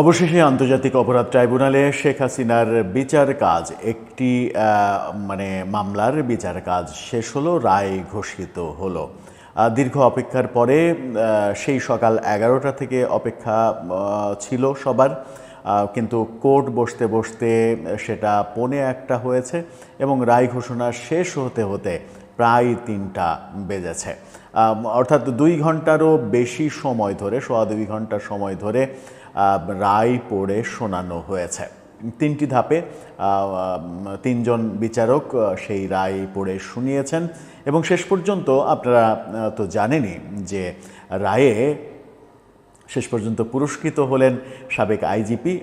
অবশেষে আন্তর্জাতিক অপরাধ ট্রাইব্যুনালে শেখ হাসিনার বিচার কাজ একটি মামলার বিচার কাজ শেষ হলো, রায় ঘোষিত হলো। দীর্ঘ অপেক্ষার পরে সেই সকাল 11টা থেকে অপেক্ষা ছিল সবার, কিন্তু কোর্ট বসতে বসতে সেটা 1:45 হয়েছে এবং রায় ঘোষণা শেষ হতে হতে প্রায় 3টা বেজেছে। অর্থাৎ 2 ঘন্টারও বেশি সময় ধরে, 2.25 ঘন্টা সময় ধরে রায় পড়ে শোনানো হয়েছে। 3টি ধাপে 3 জন বিচারক সেই রায় পড়ে শুনিয়েছেন এবং শেষ পর্যন্ত আপনারা তো জানেনই যে রায়ে শেষ পর্যন্ত পুরস্কৃত হলেন সাবেক আইজিপি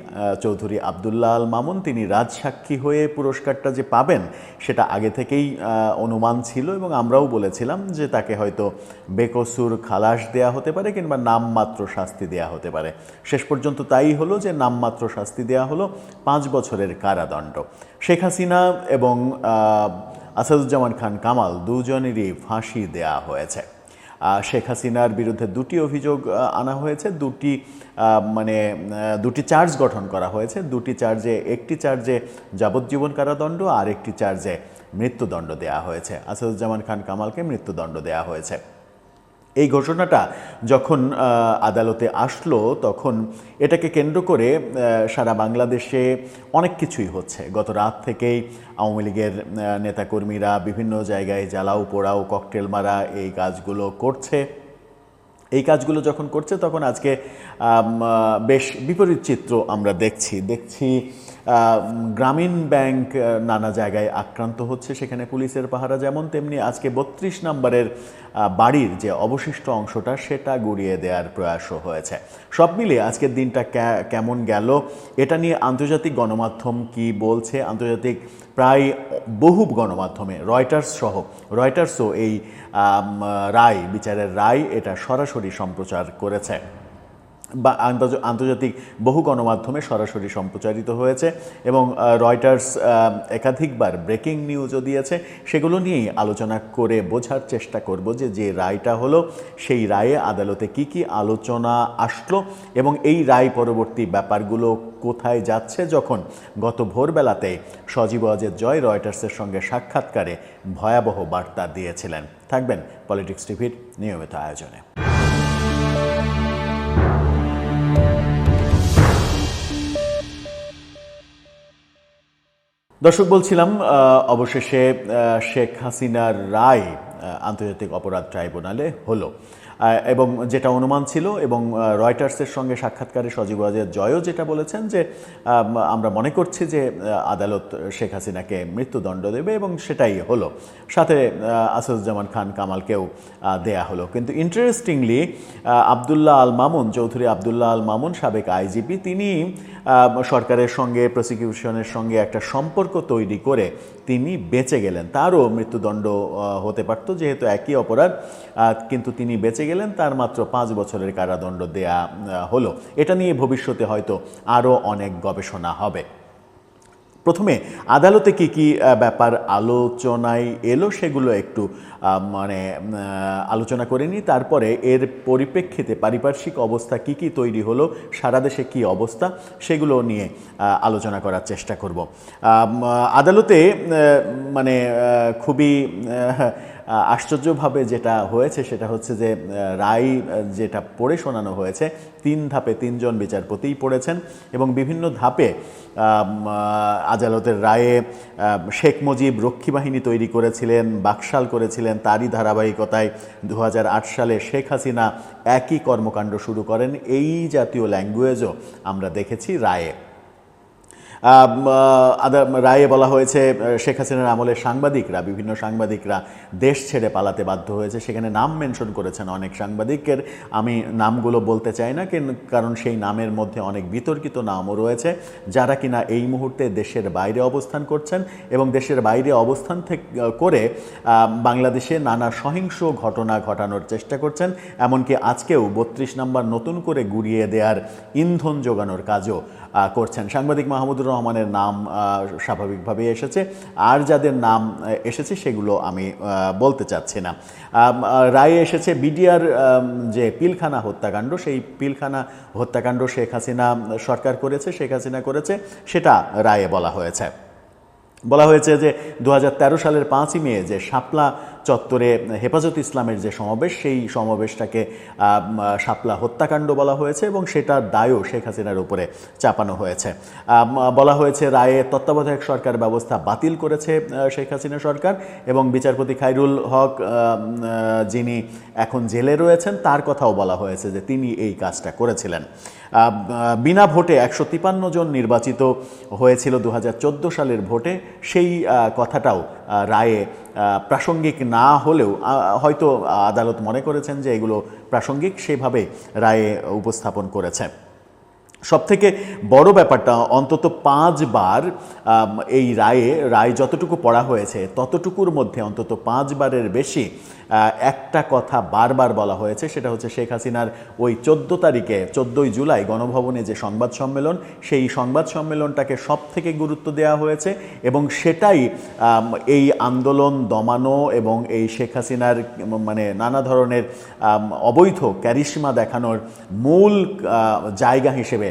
চৌধুরী আবদুল্লাহ আল মামুন। তিনি রাজসাক্ষী হয়ে পুরস্কারটা যে পাবেন সেটা আগে থেকেই অনুমান ছিল এবং আমরাও বলেছিলাম যে তাকে হয়তো বেকসুর খালাস দেয়া হতে পারে কিংবা নামমাত্র শাস্তি দেয়া হতে পারে। শেষ পর্যন্ত তাই হলো যে নামমাত্র শাস্তি দেয়া হলো 5 বছরের কারাদণ্ড। শেখ হাসিনা এবং আসাদুজ্জামান খান কামাল দুজনেরই ফাঁসি দেয়া হয়েছে। শেখ হাসিনার বিরুদ্ধে 2টি অভিযোগ আনা হয়েছে, 2টি চার্জ গঠন করা হয়েছে। 2টি চার্জে, একটি চার্জে যাবজ্জীবন কারাদণ্ড আর একটি চার্জে মৃত্যুদণ্ড দেয়া হয়েছে। আসাদুজ্জামান খান কামালকে মৃত্যুদণ্ড দেয়া হয়েছে। এই ঘোষণাটা যখন আদালতে আসলো তখন এটাকে কেন্দ্র করে সারা বাংলাদেশে অনেক কিছুই হচ্ছে। গত রাত থেকেই আওয়ামী লীগের নেতাকর্মীরা বিভিন্ন জায়গায় জ্বালাও পোড়াও ককটেল মারা এই কাজগুলো করছে। এই কাজগুলো যখন করছে তখন আজকে বেশ বিপরীত চিত্র আমরা দেখছি গ্রামীণ ব্যাংক নানা জায়গায় আক্রান্ত হচ্ছে, সেখানে পুলিশের পাহারা যেমন, তেমনি আজকে 32 নম্বরের বাড়ির যে অবশিষ্ট অংশটা সেটা গুড়িয়ে দেওয়ার প্রয়াসও হয়েছে। সব মিলিয়ে আজকের দিনটা কেমন গেল এটা নিয়ে আন্তর্জাতিক গণমাধ্যম কি বলছে, আন্তর্জাতিক প্রায় বহু গণমাধ্যমে রয়টার্সও এই রায়, বিচারের রায় এটা সরাসরি সম্প্রচার করেছে বা আন্তর্জাতিক বহু গণমাধ্যমে সরাসরি সম্প্রচারিত হয়েছে এবং রয়টার্স একাধিকবার ব্রেকিং নিউজও দিয়েছে। সেগুলো নিয়েই আলোচনা করে বোঝার চেষ্টা করব যে রায়টা হলো সেই রায়ে আদালতে কি আলোচনা আসলো এবং এই রায় পরবর্তী ব্যাপারগুলো কোথায় যাচ্ছে, যখন গত ভোরবেলাতে সজীব ওয়াজেদ জয় রয়টার্সের সঙ্গে সাক্ষাৎকারে ভয়াবহ বার্তা দিয়েছিলেন। থাকবেন পলিটিক্স টিভির নিয়মিত আয়োজনে। দর্শক, বলছিলাম অবশেষে শেখ হাসিনার রায় আন্তর্জাতিক অপরাধ ট্রাইব্যুনালে হলো এবং যেটা অনুমান ছিল এবং রয়টার্সের সঙ্গে সাক্ষাৎকারে সজীব ওয়াজেদ জয়ও যেটা বলেছেন যে আমরা মনে করছি যে আদালত শেখ হাসিনাকে মৃত্যুদণ্ড দেবে এবং সেটাই হলো। সাথে আসাদুজ্জামান খান কামালকেও দেয়া হলো। কিন্তু ইন্টারেস্টিংলি চৌধুরী আবদুল্লাহ আল মামুন সাবেক আইজিপি, তিনি সরকারের সঙ্গে, প্রসিকিউশনের সঙ্গে একটা সম্পর্ক তৈরি করে তিনি বেঁচে গেলেন। তারও মৃত্যুদণ্ড হতে পারত যেহেতু একই অপরাধ, কিন্তু তিনি বেঁচে গেলেন, তার মাত্র 5 বছরের কারাদণ্ড দেয়া হলো। এটা নিয়ে ভবিষ্যতে হয়তো আরও অনেক গবেষণা হবে। প্রথমে আদালতে কি ব্যাপার আলোচনায় এলো সেগুলো একটু আলোচনা করে নিই, তারপরে এর পরিপ্রেক্ষিতে পারিপার্শ্বিক অবস্থা কি তৈরি হলো, সারা দেশে কি অবস্থা সেগুলো নিয়ে আলোচনা করার চেষ্টা করব। আদালতে খুবই আশ্চর্যভাবে যেটা হয়েছে সেটা হচ্ছে যে রায় যেটা পড়ে শোনানো হয়েছে 3 ধাপে 3 জন বিচারপতিই পড়েছেন এবং বিভিন্ন ধাপে আদালতের রায়ে শেখ মুজিব রক্ষী বাহিনী তৈরি করেছিলেন, বাকশাল করেছিলেন, তারই ধারাবাহিকতায় 2008 সালে শেখ হাসিনা একই কর্মকাণ্ড শুরু করেন। এই জাতীয় ল্যাঙ্গুয়েজও আমরা দেখেছি রায়ে। রায়ে বলা হয়েছে শেখ হাসিনার আমলে বিভিন্ন সাংবাদিকরা দেশ ছেড়ে পালাতে বাধ্য হয়েছে। সেখানে নাম মেনশন করেছেন অনেক সাংবাদিকের, আমি নামগুলো বলতে চাই না কারণ সেই নামের মধ্যে অনেক বিতর্কিত নামও রয়েছে যারা কিনা এই মুহূর্তে দেশের বাইরে অবস্থান করছেন এবং দেশের বাইরে অবস্থান করে বাংলাদেশে নানা সহিংস ঘটনা ঘটানোর চেষ্টা করছেন। এমনকি আজকেও 32 নম্বর নতুন করে গুড়িয়ে দেওয়ার ইন্ধন যোগানোর কাজও করছেন। সাংবাদিক মাহমুদুর রহমানের নাম স্বাভাবিকভাবেই এসেছে, আর যাদের নাম এসেছে সেগুলো আমি বলতে চাচ্ছি না। রায়ে এসেছে বিডিআর যে পিলখানা হত্যাকাণ্ড, সেই পিলখানা হত্যাকাণ্ড শেখ হাসিনা সরকার করেছে, শেখ হাসিনা করেছে, সেটা রায়ে বলা হয়েছে। বলা হয়েছে যে 2013 সালের 5ই মে যে শাপলা চত্বরে হেফাজত ইসলামের যে সমাবেশ, সেই সমাবেশটাকে শাপলা হত্যাকাণ্ড বলা হয়েছে এবং সেটার দায়ও শেখ হাসিনার উপরে চাপানো হয়েছে। বলা হয়েছে রায়ে তত্ত্বাবধায়ক সরকার ব্যবস্থা বাতিল করেছে শেখ হাসিনা সরকার, এবং বিচারপতি খায়রুল হক যিনি এখন জেলে রয়েছেন তার কথাও বলা হয়েছে যে তিনি এই কাজটা করেছিলেন। বিনা ভোটে 153 জন নির্বাচিত হয়েছিল 2014 সালের ভোটে, সেই কথাটাও রায়ে প্রাসঙ্গিক না হলেও হয়তো আদালত মনে করেছেন যে এগুলো প্রাসঙ্গিক, সেভাবে রায়ে উপস্থাপন করেছে। সবথেকে বড় ব্যাপারটা, অন্তত 5 বার এই রায় যতটুকু পড়া হয়েছে ততটুকুর মধ্যে অন্তত 5 বারের বেশি একটা কথা বারবার বলা হয়েছে, সেটা হচ্ছে শেখ হাসিনার ওই 14 তারিখে 14ই জুলাই গণভবনে যে সংবাদ সম্মেলন, সেই সংবাদ সম্মেলনটাকে সব থেকে গুরুত্ব দেওয়া হয়েছে এবং সেটাই এই আন্দোলন দমানো এবং এই শেখ হাসিনার মানে নানা ধরনের অবৈধ ক্যারিশমা দেখানোর মূল জায়গা হিসেবে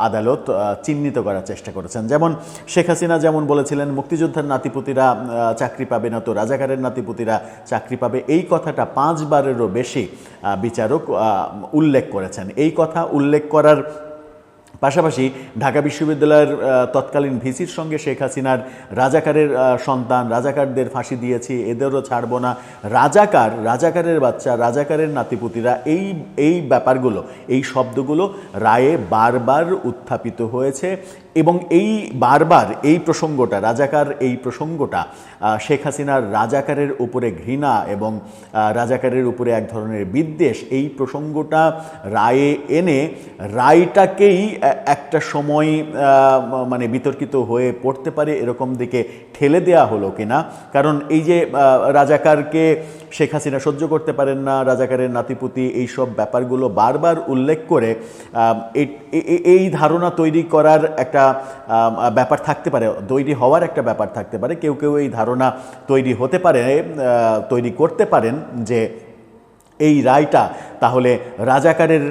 আদালত চিহ্নিত করার চেষ্টা করেছেন। যেমন শেখ হাসিনা যেমন বলেছিলেন মুক্তিযোদ্ধার নাতিপুতিরা চাকরি পাবে না তো রাজাকারের নাতিপুতিরা চাকরি পাবে, এই কথাটা 5 বারেরও বেশি বিচারক উল্লেখ করেছেন। এই কথা উল্লেখ করার পাশাপাশি ঢাকা বিশ্ববিদ্যালয়ের তৎকালীন ভিসির সঙ্গে শেখ হাসিনার রাজাকারের সন্তান, রাজাকারদের ফাঁসি দিয়েছি, এদেরও ছাড়বো না, রাজাকারের বাচ্চা, রাজাকারের নাতিপুতিরা, এই ব্যাপারগুলো, এই শব্দগুলো রায়ে বারবার উত্থাপিত হয়েছে এবং এই বারবার এই প্রসঙ্গটা, রাজাকার এই প্রসঙ্গটা শেখ হাসিনার রাজাকারের উপরে ঘৃণা এবং রাজাকারের উপরে এক ধরনের বিদ্বেষ, এই প্রসঙ্গটা রায়ে এনে রায়টাকেই একটা সময় মানে বিতর্কিত হয়ে পড়তে পারে এরকম দিকে ঠেলে দেয়া হলো কিনা। কারণ এই যে রাজাকারকে শেখ হাসিনা সহ্য করতে পারেন না, রাজাকারের নাতিপুতি, এইসব ব্যাপারগুলো বারবার উল্লেখ করে এই ধারণা তৈরি করার একটা ব্যাপার থাকতে পারে, তৈরি হওয়ার একটা ব্যাপার থাকতে পারে। কেউ কেউ এই ধারণা তৈরি করতে পারেন যে এই রায়টা তাহলে রাজাকারের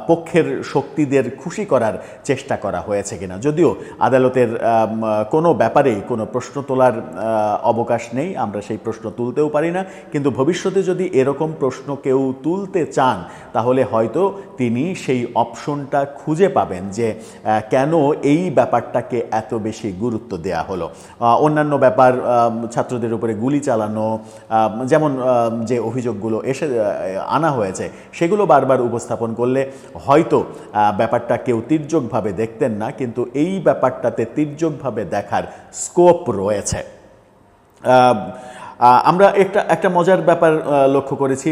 পক্ষের শক্তিদের খুশি করার চেষ্টা করা হয়েছে কিনা। যদিও আদালতের কোনো ব্যাপারেই কোনো প্রশ্ন তোলার অবকাশ নেই, আমরা সেই প্রশ্ন তুলতেও পারি না, কিন্তু ভবিষ্যতে যদি এরকম প্রশ্ন কেউ তুলতে চান তাহলে হয়তো তিনি সেই অপশনটা খুঁজে পাবেন যে কেন এই ব্যাপারটাকে এত বেশি গুরুত্ব দেয়া হলো। অন্যান্য ব্যাপার, ছাত্রদের উপরে গুলি চালানো, যেমন যে অভিযোগগুলো আনা হয়েছে সেগুলো বারবার উপস্থাপন করলে হয়তো ব্যাপারটা কেউ তির্যকভাবে দেখতেন না, কিন্তু এই ব্যাপারটাতে তির্যকভাবে দেখার স্কোপ রয়েছে। আমরা একটা মজার ব্যাপার লক্ষ্য করেছি,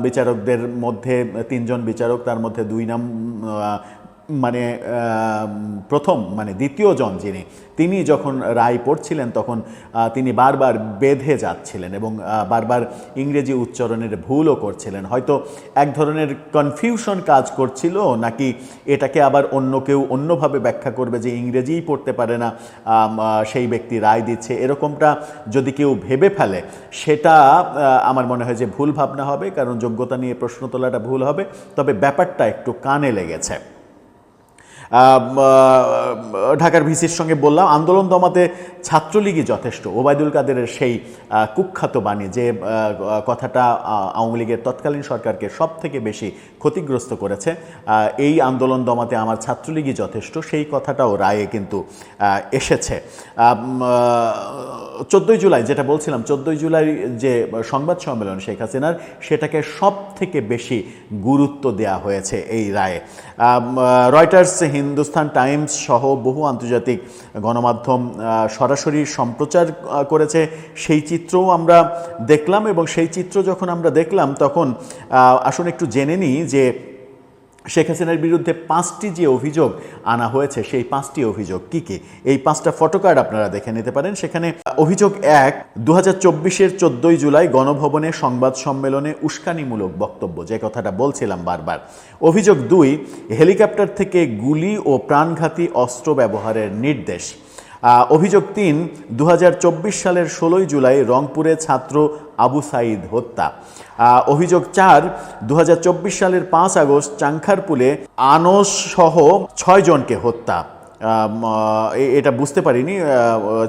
বিচারকদের মধ্যে 3 জন বিচারক, তার মধ্যে 2 নাম দ্বিতীয় জন তিনি যখন রায় পড়ছিলেন তখন তিনি বারবার বেঁধে যাচ্ছিলেন এবং বারবার ইংরেজি উচ্চারণের ভুলও করছিলেন। হয়তো এক ধরনের কনফিউশন কাজ করছিল, নাকি এটাকে আবার অন্য কেউ অন্যভাবে ব্যাখ্যা করবে যে ইংরেজিই পড়তে পারে না সেই ব্যক্তি রায় দিচ্ছে, এরকমটা যদি কেউ ভেবে ফেলে সেটা আমার মনে হয় যে ভুল ভাবনা হবে, কারণ যোগ্যতা নিয়ে প্রশ্ন তোলাটা ভুল হবে। তবে ব্যাপারটা একটু কানে লেগেছে। ঢাকার ভিসির সঙ্গে বললাম আন্দোলন দমাতে ছাত্রলীগই যথেষ্ট, ওবায়দুল কাদেরের সেই কুখ্যাত বাণী, যে কথাটা আওয়ামী লীগের তৎকালীন সরকারকে সব থেকে বেশি ক্ষতিগ্রস্ত করেছে, এই আন্দোলন দমাতে আমার ছাত্রলীগই যথেষ্ট, সেই কথাটাও রায়ে কিন্তু এসেছে। 14ই জুলাই যেটা বলছিলাম, 14ই জুলাই যে সংবাদ সম্মেলন শেখ হাসিনার, সেটাকে সব থেকে বেশি গুরুত্ব দেয়া হয়েছে এই রায়ে। রয়টার্স, হিন্দুস্তান টাইমস সহ বহু আন্তর্জাতিক গণমাধ্যম সরাসরি সম্প্রচার করেছে, সেই চিত্রও আমরা দেখলাম। এবং সেই চিত্র যখন আমরা দেখলাম তখন আসলে একটু জেনে নিই যে শেখ হাসিনার বিরুদ্ধে 5টি যে অভিযোগ আনা হয়েছে সেই 5টি অভিযোগ কি কি, এই 5টা ফটোকার্ড আপনারা দেখে নিতে পারেন। সেখানে অভিযোগ 1, 2024-এর 14ই জুলাই গণভবনে সংবাদ সম্মেলনে উস্কানিমূলক বক্তব্য, যে কথাটা বলছিলাম বারবার। অভিযোগ 2, হেলিকপ্টার থেকে গুলি ও প্রাণঘাতী অস্ত্র ব্যবহারের নির্দেশ। অভিযোগ 3, 2024 সালের 16ই জুলাই রংপুরে ছাত্র আবু সাঈদ হত্যা। অভিযোগ 4, 2024 সালের 5 আগস্ট চাংখারপুলে আনস সহ 6 জনকে হত্যা। এটা বুঝতে পারিনি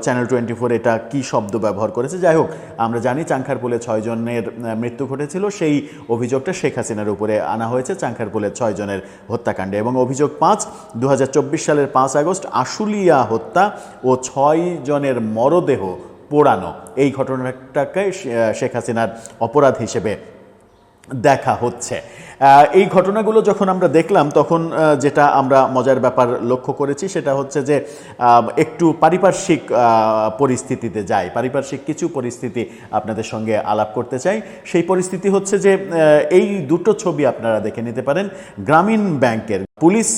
চ্যানেল 24 এটা কি শব্দ ব্যবহার করেছে। যাই হোক, আমরা জানি চাংখারপুলে 6 জনের মৃত্যু ঘটেছিল, সেই অভিযোগটা শেখ হাসিনার উপরে আনা হয়েছে চাংখারপুলে 6 জনের হত্যাকাণ্ডে। এবং অভিযোগ 5, 2024 সালের 5 আগস্ট আশুলিয়া হত্যা ও 6 জনের মরদেহ পোড়ানো, এই ঘটনাটাকে শেখ হাসিনার অপরাধ হিসেবে দেখা হচ্ছে। এই ঘটনাগুলো যখন আমরা দেখলাম তখন যেটা আমরা মজার ব্যাপার লক্ষ্য করেছি সেটা হচ্ছে যে একটু পারিপার্শ্বিক পরিস্থিতিতে যাই, পারিপার্শ্বিক কিছু পরিস্থিতি আপনাদের সঙ্গে আলাপ করতে চাই। সেই পরিস্থিতি হচ্ছে যে এই দুটো ছবি আপনারা দেখে নিতে পারেন। গ্রামীণ ব্যাংকের পুলিশ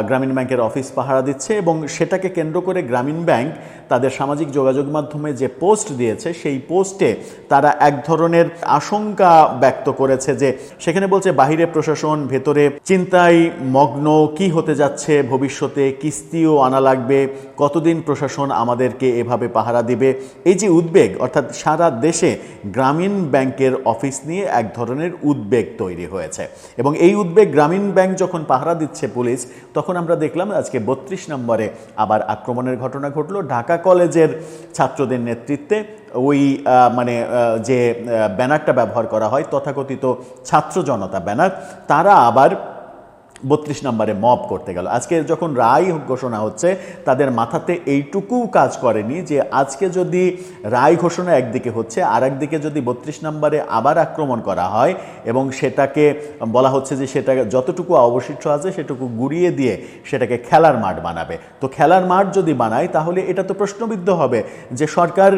গ্রামীণ ব্যাংকের অফিস পাহারা দিচ্ছে এবং সেটাকে কেন্দ্র করে গ্রামীণ ব্যাংক তাদের সামাজিক যোগাযোগ মাধ্যমে যে পোস্ট দিয়েছে সেই পোস্টে তারা এক ধরনের আশঙ্কা ব্যক্ত করেছে যে সেখানে বলছে বাহিরে প্রশাসন, ভেতরে চিন্তায় মগ্ন, কি হতে যাচ্ছে ভবিষ্যতে, কিস্তিও আনা লাগবে, কতদিন প্রশাসন আমাদেরকে এভাবে পাহারা দিবে। এই যে উদ্বেগ, অর্থাৎ সারা দেশে গ্রামীণ ব্যাংকের অফিস নিয়ে এক ধরনের উদ্বেগ তৈরি হয়েছে এবং এই উদ্বেগ গ্রামীণ ব্যাংক যখন পাহারা দিচ্ছে পুলিশ, তখন আমরা দেখলাম আজকে 32 নম্বরে আবার আক্রমণের ঘটনা ঘটল। ঢাকা কলেজের ছাত্রদের নেতৃত্বে ওই যে ব্যানারটা ব্যবহার করা হয় তথাকথিত ছাত্র জনতা ব্যানার, তারা আবার 32 নম্বরে মব করতে গেল। আজকে যখন রায় ঘোষণা হচ্ছে তাদের মাথাতে এইটুকু কাজ করেনি যে আজকে যদি রায় ঘোষণা একদিকে হচ্ছে আর একদিকে যদি 32 নম্বরে আবার আক্রমণ করা হয় এবং সেটাকে বলা হচ্ছে যে সেটা যতটুকু অবশিষ্ট আছে সেটুকু গুড়িয়ে দিয়ে সেটাকে খেলার মাঠ বানাবে। তো খেলার মাঠ যদি বানায় তাহলে এটা তো প্রশ্নবিদ্ধ হবে যে সরকার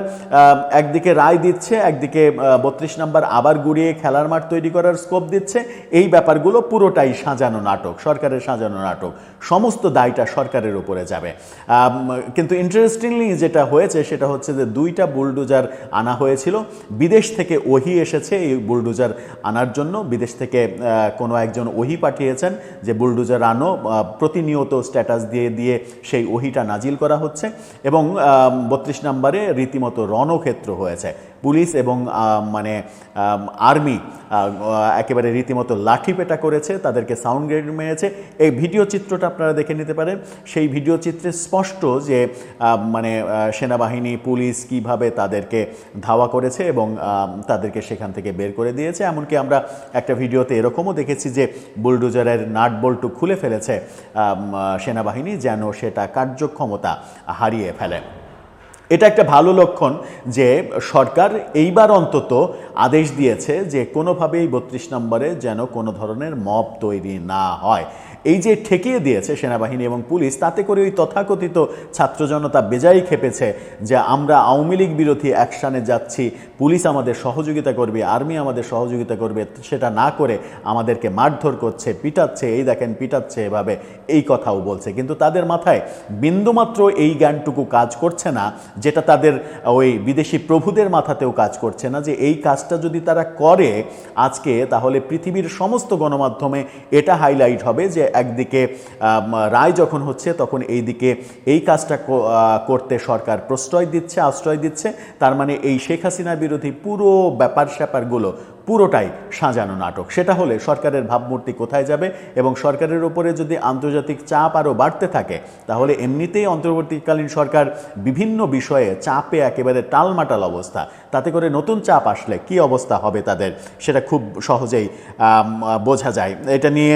একদিকে রায় দিচ্ছে, একদিকে 32 নম্বর আবার গুড়িয়ে খেলার মাঠ তৈরি করার স্কোপ দিচ্ছে। এই ব্যাপারগুলো পুরোটাই সাজানো নাটক, সরকারের সাজানো নাটক, সমস্ত দায়টা সরকারের উপরে যাবে। কিন্তু ইন্টারেস্টিংলি যেটা হয়েছে সেটা হচ্ছে যে 2টা বুলডোজার আনা হয়েছিল। বিদেশ থেকে ওহি এসেছে এই বুলডোজার আনার জন্য, বিদেশ থেকে কোনো একজন ওহি পাঠিয়েছেন যে বুলডোজার আনো, প্রতিনিয়ত স্ট্যাটাস দিয়ে দিয়ে সেই ওহিটা নাজিল করা হচ্ছে এবং 32 নম্বরে রীতিমতো রণক্ষেত্র হয়েছে। পুলিশ এবং আর্মি একেবারে রীতিমতো লাঠিপেটা করেছে, তাদেরকে সাউন্ড গ্রেনেড মেরেছে। এই ভিডিও চিত্রটা আপনারা দেখে নিতে পারেন। সেই ভিডিও চিত্রে স্পষ্ট যে সেনাবাহিনী, পুলিশ কিভাবে তাদেরকে ধাওয়া করেছে এবং তাদেরকে সেখান থেকে বের করে দিয়েছে। এমনকি আমরা একটা ভিডিওতে এরকমও দেখেছি যে বুলডোজারের নাট বল্টু খুলে ফেলেছে সেনাবাহিনী যেন সেটা কার্যক্ষমতা হারিয়ে ফেলে। এটা একটা ভালো লক্ষণ যে সরকার এইবার অন্তত আদেশ দিয়েছে যে কোনোভাবেই 32 নম্বরে যেন কোনো ধরনের মব তৈরি না হয়। এই যে ঠেকিয়ে দিয়েছে সেনাবাহিনী এবং পুলিশ, তাতে করে ওই তথাকথিত ছাত্র জনতা বেজায় খেপেছে যে আমরা আওয়ামী লীগ বিরোধী অ্যাকশানে যাচ্ছি, পুলিশ আমাদের সহযোগিতা করবে, আর্মি আমাদের সহযোগিতা করবে, সেটা না করে আমাদেরকে মারধর করছে, পিটাচ্ছে, এই দেখেন পিটাচ্ছে, এভাবে এই কথাও বলছে। কিন্তু তাদের মাথায় বিন্দুমাত্র এই জ্ঞানটুকু কাজ করছে না যেটা তাদের ওই বিদেশি প্রভুদের মাথাতেও কাজ করছে না, যে এই কাজটা যদি তারা করে আজকে তাহলে পৃথিবীর সমস্ত গণমাধ্যমে এটা হাইলাইট হবে যে একদিকে রায় যখন হচ্ছে তখন এইদিকে এই কাজটা করতে সরকার প্রশ্রয় দিচ্ছে, আশ্রয় দিচ্ছে। তার মানে এই শেখ হাসিনা বিরোধী পুরো ব্যাপার স্যাপারগুলো পুরোটাই সাজানো নাটক। সেটা হলে সরকারের ভাবমূর্তি কোথায় যাবে এবং সরকারের উপরে যদি আন্তর্জাতিক চাপ আরও বাড়তে থাকে তাহলে এমনিতেই অন্তর্বর্তীকালীন সরকার বিভিন্ন বিষয়ে চাপে একেবারে টালমাটাল অবস্থা, তাতে করে নতুন চাপ আসলে কি অবস্থা হবে তাদের সেটা খুব সহজেই বোঝা যায়। এটা নিয়ে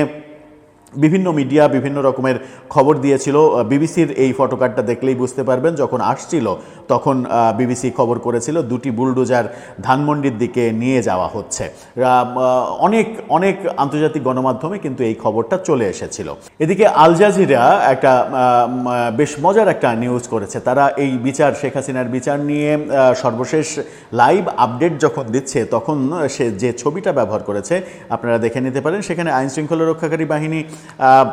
বিভিন্ন মিডিয়া বিভিন্ন রকমের খবর দিয়েছিল। বিবিসির এই ফটোকার্ডটা দেখলেই বুঝতে পারবেন, যখন আসছিল তখন বিবিসি খবর করেছিল 2টি বুলডোজার ধানমন্ডির দিকে নিয়ে যাওয়া হচ্ছে। অনেক অনেক আন্তর্জাতিক গণমাধ্যমে কিন্তু এই খবরটা চলে এসেছিল। এদিকে আল জাজিরা একটা বেশ মজার একটা নিউজ করেছে। তারা এই বিচার, শেখ হাসিনার বিচার নিয়ে সর্বশেষ লাইভ আপডেট যখন দিচ্ছে তখন সে যে ছবিটা ব্যবহার করেছে আপনারা দেখে নিতে পারেন। সেখানে আইনশৃঙ্খলা রক্ষাকারী বাহিনী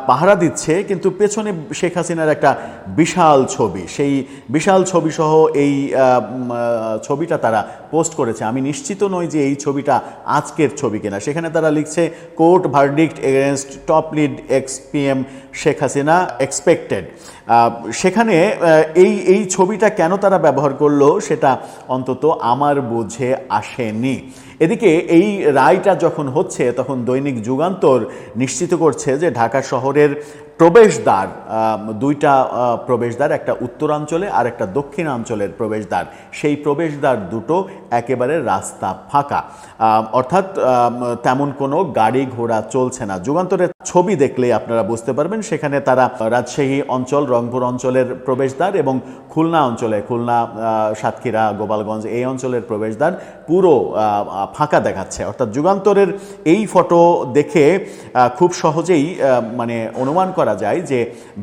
পাহারা দিচ্ছে, কিন্তু পেছনে শেখ হাসিনার একটা বিশাল ছবি, সেই বিশাল ছবি সহ এই ছবিটা তারা পোস্ট করেছে। আমি নিশ্চিত নই যে এই ছবিটা আজকের ছবি কিনা। সেখানে তারা লিখছে court verdict against top lead ex PM Sheikh Hasina expected. সেখানে এই ছবিটা কেন তারা ব্যবহার করলো সেটা অন্তত আমার বুঝে আসেনি। এদিকে এই রায়টা যখন হচ্ছে তখন দৈনিক যুগান্তর নিশ্চিত করছে যে ঢাকা শহরের প্রবেশদ্বার, দুইটা প্রবেশদ্বার, একটা উত্তরাঞ্চলে আর একটা দক্ষিণাঞ্চলের প্রবেশদ্বার, সেই প্রবেশদ্বার দুটো একেবারে রাস্তা ফাঁকা, অর্থাৎ তেমন কোনো গাড়ি ঘোড়া চলছে না। যুগান্তরের ছবি দেখলেই আপনারা বুঝতে পারবেন। সেখানে তারা রাজশাহী অঞ্চল, রংপুর অঞ্চলের প্রবেশদ্বার এবং খুলনা অঞ্চলে, খুলনা, সাতক্ষীরা, গোপালগঞ্জ এই অঞ্চলের প্রবেশদ্বার পুরো ফাঁকা দেখাচ্ছে। অর্থাৎ যুগান্তরের এই ফটো দেখে খুব সহজেই মানে অনুমান করা যায় যে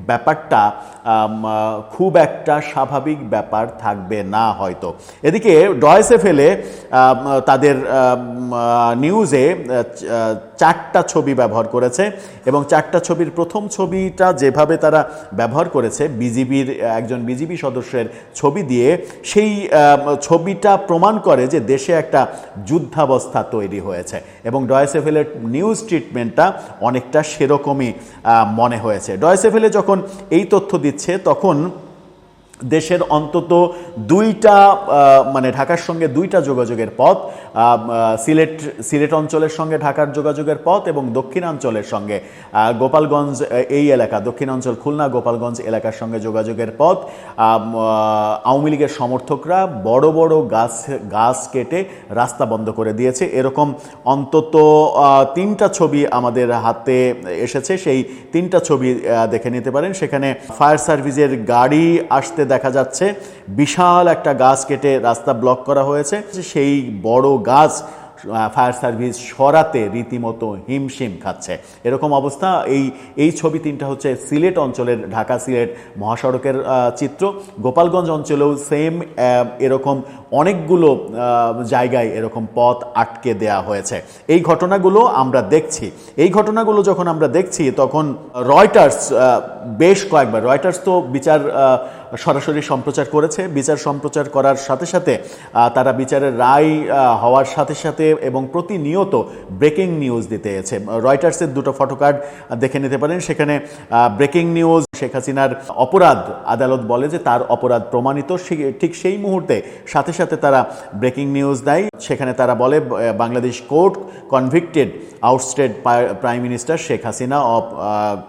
ব্যাপারটা খুব একটা স্বাভাবিক ব্যাপার থাকবে না হয়তো। এদিকে ডয়েসে ফেলে তাদের নিউজে 4টা ছবি ব্যবহার করেছে এবং 4টা ছবির প্রথম ছবিটা যেভাবে তারা ব্যবহার করেছে বিজিবির একজন বিজিবি সদস্যের ছবি দিয়ে, সেই ছবিটা প্রমাণ করে যে দেশে একটা যুদ্ধাবস্থা তৈরি হয়েছে এবং ডয়েসে ফেলের নিউজ ট্রিটমেন্টটা অনেকটা সেরকমই মনে হয়েছে। ডয়েসে ফেলে যখন এই তথ্য দিচ্ছে তখন দেশের অন্তত দুইটা, মানে ঢাকার সঙ্গে দুইটা যোগাযোগের পথ, সিলেট অঞ্চলের সঙ্গে ঢাকার যোগাযোগের পথ এবং দক্ষিণাঞ্চলের সঙ্গে গোপালগঞ্জ এই এলাকা, দক্ষিণাঞ্চল খুলনা গোপালগঞ্জ এলাকার সঙ্গে যোগাযোগের পথ। আওয়ামী লীগের সমর্থকরা বড় বড় গাছ কেটে রাস্তা বন্ধ করে দিয়েছে। এরকম অন্তত 3টা ছবি আমাদের হাতে এসেছে, সেই 3টা ছবি দেখে নিতে পারেন। সেখানে ফায়ার সার্ভিসের গাড়ি আসতে দেখা যাচ্ছে, বিশাল একটা গাছ কেটে রাস্তা ব্লক করা হয়েছে। সেই বড় গাছ ফায়ার সার্ভিস সরাতে রীতিমতো হিমশিম খাচ্ছে, এরকম অবস্থা। এই ছবি 3টা হচ্ছে সিলেট অঞ্চলের, ঢাকা সিলেট মহাসড়কের চিত্র। গোপালগঞ্জ অঞ্চলেও সেম এরকম অনেকগুলো জায়গায় এরকম পথ আটকে দেয়া হয়েছে। এই ঘটনাগুলো আমরা দেখছি। এই ঘটনাগুলো যখন আমরা দেখছি তখন রয়টার্স বেশ কয়েকবার, রয়টার্স তো বিচার সরাসরি সম্প্রচার করেছে, বিচার সম্প্রচার করার সাথে সাথে তারা বিচারের রায় হওয়ার সাথে সাথে এবং প্রতিনিয়ত ব্রেকিং নিউজ দিতে এসেছে। রয়টার্সের 2টো ফটোকার্ড দেখে নিতে পারেন। সেখানে ব্রেকিং নিউজ, শেখ হাসিনার অপরাধ, আদালত বলে যে তার অপরাধ প্রমাণিত, ঠিক সেই মুহূর্তে সাথে সাথে তারা ব্রেকিং নিউজ দেয়। সেখানে তারা বলে Bangladesh court convicted ousted prime minister Sheikh Hasina of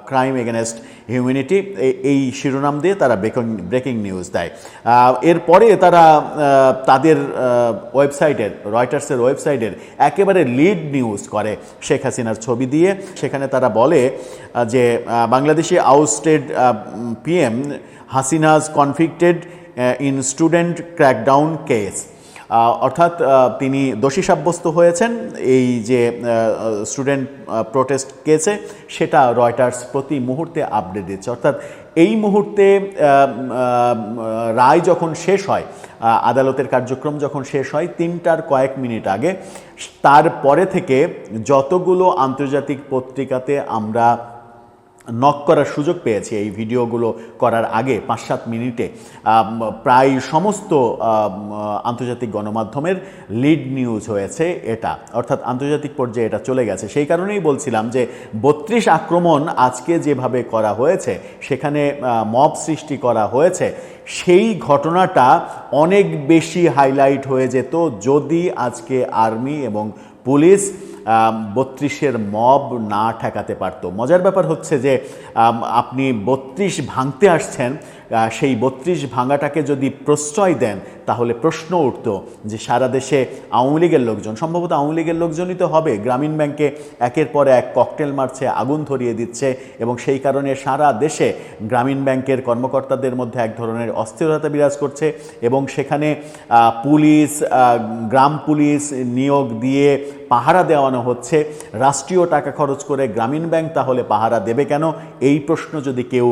crime against humanity, এই শিরোনাম দিয়ে তারা ব্রেকিং নিউজ দেয়। এরপরে তারা তাদের ওয়েবসাইটের, রয়টার্সের ওয়েবসাইটের একেবারে লিড নিউজ করে শেখ হাসিনার ছবি দিয়ে। সেখানে তারা বলে যে Bangladeshi ousted PM Hasina's convicted in student crackdown case, অর্থাৎ তিনি দোষী সাব্যস্ত হয়েছেন এই যে স্টুডেন্ট প্রোটেস্ট কেসে, সেটা রয়টার্স প্রতি মুহূর্তে আপডেট দিচ্ছে। অর্থাৎ এই মুহূর্তে রায় যখন শেষ হয়, আদালতের কার্যক্রম যখন শেষ হয় 3টার কয়েক মিনিট আগে, তারপরে থেকে যতগুলো আন্তর্জাতিক পত্রিকাতে আমরা নক করার সুযোগ পেয়েছি এই ভিডিওগুলো করার আগে 5-7 মিনিটে, প্রায় সমস্ত আন্তর্জাতিক গণমাধ্যমের লিড নিউজ হয়েছে এটা, অর্থাৎ আন্তর্জাতিক পর্যায়ে এটা চলে গেছে। সেই কারণেই বলছিলাম যে 32 আক্রমণ আজকে যেভাবে করা হয়েছে, সেখানে মব সৃষ্টি করা হয়েছে, সেই ঘটনাটা অনেক বেশি হাইলাইট হয়ে যেত যদি আজকে আর্মি এবং পুলিশ 32-এর মব না ঠেকাতে পারতো। মজার ব্যাপার হচ্ছে যে আপনি 32 ভাঙতে আসছেন, সেই 32 ভাঙাটাকে যদি প্রশ্রয় দেন তাহলে প্রশ্ন উঠত যে সারা দেশে আওয়ামী লীগের লোকজন, সম্ভবত আওয়ামী লীগের লোকজনই তো হবে, গ্রামীণ ব্যাংকে একের পর এক ককটেল মারছে, আগুন ধরিয়ে দিচ্ছে এবং সেই কারণে সারা দেশে গ্রামীণ ব্যাংকের কর্মকর্তাদের মধ্যে এক ধরনের অস্থিরতা বিরাজ করছে এবং সেখানে পুলিশ, গ্রাম পুলিশ নিয়োগ দিয়ে পাহারা দেওয়ানো হচ্ছে, রাষ্ট্রীয় টাকা খরচ করে গ্রামীণ ব্যাংক তাহলে পাহারা দেবে কেন? এই প্রশ্ন যদি কেউ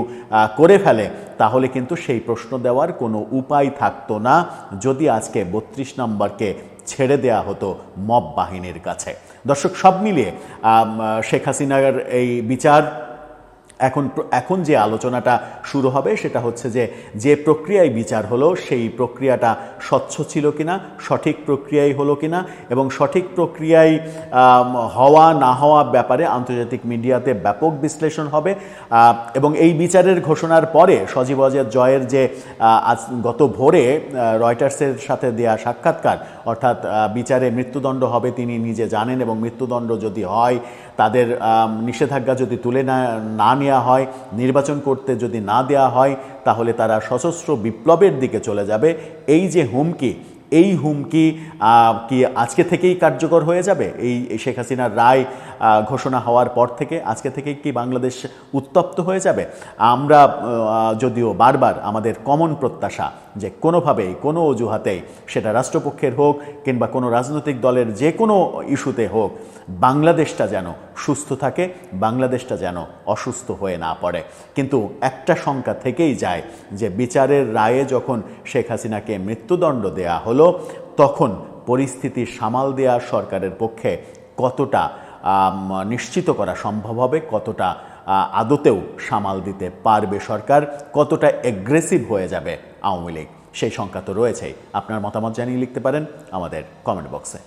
করে ফেলে তাহলে কিন্তু সেই প্রশ্ন দেওয়ার কোনো উপায় থাকতো না যদি আজকে 32 নম্বরকে ছেড়ে দেয়া হতো মব বাহিনীর কাছে। দর্শক, সব মিলিয়ে শেখ হাসিনার এই বিচার এখন যে আলোচনাটা শুরু হবে সেটা হচ্ছে যে প্রক্রিয়ায় বিচার হলো সেই প্রক্রিয়াটা স্বচ্ছ ছিল কিনা, সঠিক প্রক্রিয়ায় হলো কিনা, এবং সঠিক প্রক্রিয়ায় হওয়া না হওয়া ব্যাপারে আন্তর্জাতিক মিডিয়াতে ব্যাপক বিশ্লেষণ হবে। এবং এই বিচারের ঘোষণার পরে সজীব ওয়াজেদ জয়ের যে গত ভোরে রয়টার্সের সাথে দেয়া সাক্ষাৎকার, অর্থাৎ বিচারে মৃত্যুদণ্ড হবে তিনি নিজে জানেন, এবং মৃত্যুদণ্ড যদি হয় তাদের নিষেধাজ্ঞা যদি তুলে না নেওয়া হয়, নির্বাচন করতে যদি না দেওয়া হয়, তাহলে তারা সশস্ত্র বিপ্লবের দিকে চলে যাবে। এই যে হুমকি, এই হুমকি কি আজকে থেকেই কার্যকর হয়ে যাবে? এই শেখ হাসিনার রায় ঘোষণা হওয়ার পর থেকে আজকে থেকেই কি বাংলাদেশ উত্তপ্ত হয়ে যাবে? আমরা যদিও বারবার আমাদের কমন প্রত্যাশা যে কোনোভাবেই, কোনো অজুহাতেই, সেটা রাষ্ট্রপক্ষের হোক কিংবা কোনো রাজনৈতিক দলের যে কোনো ইস্যুতে হোক, বাংলাদেশটা যেন সুস্থ থাকে, বাংলাদেশটা যেন অসুস্থ হয়ে না পড়ে। কিন্তু একটা শঙ্কা থেকেই যায় যে বিচারের রায়ে যখন শেখ হাসিনাকে মৃত্যুদণ্ড দেয়া হলো, তখন পরিস্থিতি সামাল দেয়া সরকারের পক্ষে কতটা নিশ্চিত করা সম্ভব হবে, কতটা আদতেও সামাল দিতে পারবে সরকার, কতটা এগ্রেসিভ হয়ে যাবে আওয়ামী লীগ, সেই শঙ্কা তো রয়েছেই। আপনার মতামত জানিয়ে লিখতে পারেন আমাদের কমেন্ট বক্সে।